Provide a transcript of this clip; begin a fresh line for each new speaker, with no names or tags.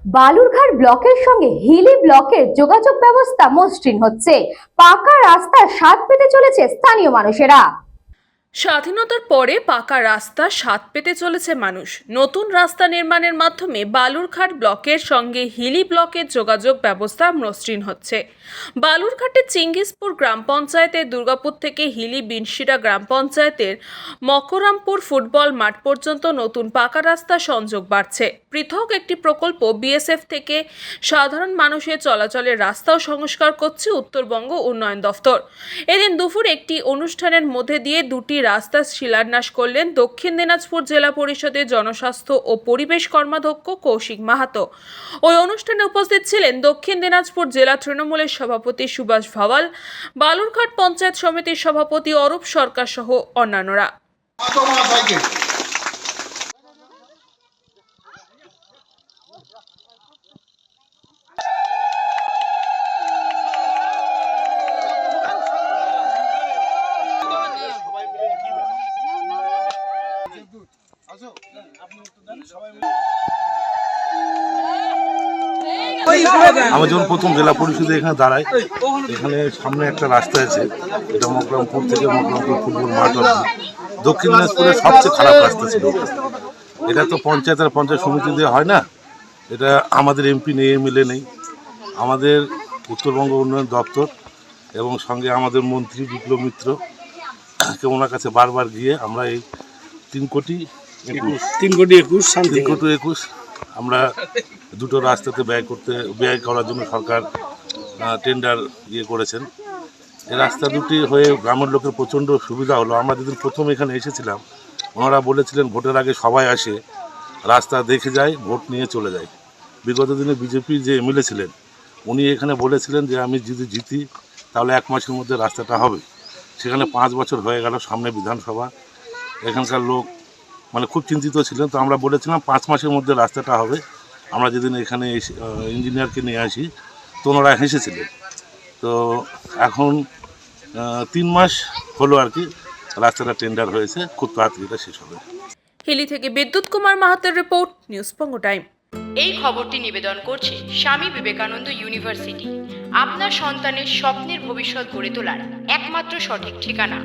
বালুরঘাট ব্লকের সঙ্গে হিলি ব্লকের যোগাযোগ ব্যবস্থা মসৃণ হচ্ছে। পাকা রাস্তার স্বাদ পেতে চলেছে স্থানীয় মানুষেরা।
স্বাধীনতার পরে পাকা রাস্তা স্বাদ পেতে চলেছে মানুষ। নতুন রাস্তা নির্মাণের মাধ্যমে বালুরঘাট ব্লকের সঙ্গে হিলি ব্লকের যোগাযোগ ব্যবস্থা মসৃণ হচ্ছে। বালুরঘাটের চিঙ্গিসপুর গ্রাম পঞ্চায়েতের দুর্গাপুর থেকে হিলি বিনশিরা গ্রাম পঞ্চায়েতের মকরামপুর ফুটবল মাঠ পর্যন্ত নতুন পাকা রাস্তা সংযোগ বাড়ছে। পৃথক একটি প্রকল্প বিএসএফ থেকে সাধারণ মানুষের চলাচলের রাস্তাও সংস্কার করছে উত্তরবঙ্গ উন্নয়ন দফতর। এদিন দুপুর একটি অনুষ্ঠানের মধ্যে দিয়ে দুটি রাস্তার শিলান্যাস করলেন দক্ষিণ দিনাজপুর জেলা পরিষদের জনস্বাস্থ্য ও পরিবেশ কর্মাধ্যক্ষ কৌশিক মাহাতো। ওই অনুষ্ঠানে উপস্থিত ছিলেন দক্ষিণ দিনাজপুর জেলা তৃণমূলের সভাপতি সুভাষ ভাওয়াল, বালুরঘাট পঞ্চায়েত সমিতির সভাপতি অরূপ সরকার সহ অন্যান্যরা।
আমি যখন প্রথম জেলা পরিষদে এখানে দাঁড়াই, এখানে সামনে একটা রাস্তা আছে, এটা মকরামপুর থেকে মকরামপুর ফুটবল মাঠ অবধি দক্ষিণ দিনাজপুরের সবচেয়ে খারাপ রাস্তা ছিল। এটা তো পঞ্চায়েত সমিতি দিয়ে হয় না, এটা আমাদের এমপি নেই, এমএলএ নেই, আমাদের উত্তরবঙ্গ উন্নয়ন দপ্তর এবং সঙ্গে আমাদের মন্ত্রী বিপ্লব মিত্র কে ওনার কাছে বারবার গিয়ে আমরা এই 3,21,00,000 আমরা দুটো রাস্তাতে ব্যয় করার জন্য সরকার টেন্ডার করেছেন। এই রাস্তা দুটি হয়ে গ্রামের লোকের প্রচণ্ড সুবিধা হলো। আমরা যেদিন প্রথম এখানে এসেছিলাম, ওনারা বলেছিলেন ভোটের আগে সবাই আসে, রাস্তা দেখে যায়, ভোট নিয়ে চলে যায়। বিগত দিনে বিজেপি যে এমএলএ ছিলেন, উনি এখানে বলেছিলেন যে আমি যদি জিতি তাহলে 1 মাসের মধ্যে রাস্তাটা হবে। সেখানে 5 বছর হয়ে গেল, সামনে বিধানসভা, এখানকার লোক খুব চিন্তিত ছিলেন। তো আমরা বলেছিলাম 5 মাসের মধ্যে রাস্তাটা হবে। আমরা যেদিন এখানে ইঞ্জিনিয়ারকে নিয়ে আসি তো ওনারা হেসেছিলেন। তো এখন 3 মাস হলো আর কি রাস্তাটা টেন্ডার হয়েছে, খুব তাড়াতাড়ি এটা শেষ হবে।
হিলি থেকে বিদ্যুৎ কুমার মাহাতের রিপোর্ট, নিউজ পঙ্গ টাইম।
এই খবরটি নিবেদন করছে স্বামী বিবেকানন্দ ইউনিভার্সিটি, আপনার সন্তানের স্বপ্নের ভবিষ্যৎ গড়ে তোলার একমাত্র সঠিক ঠিকানা।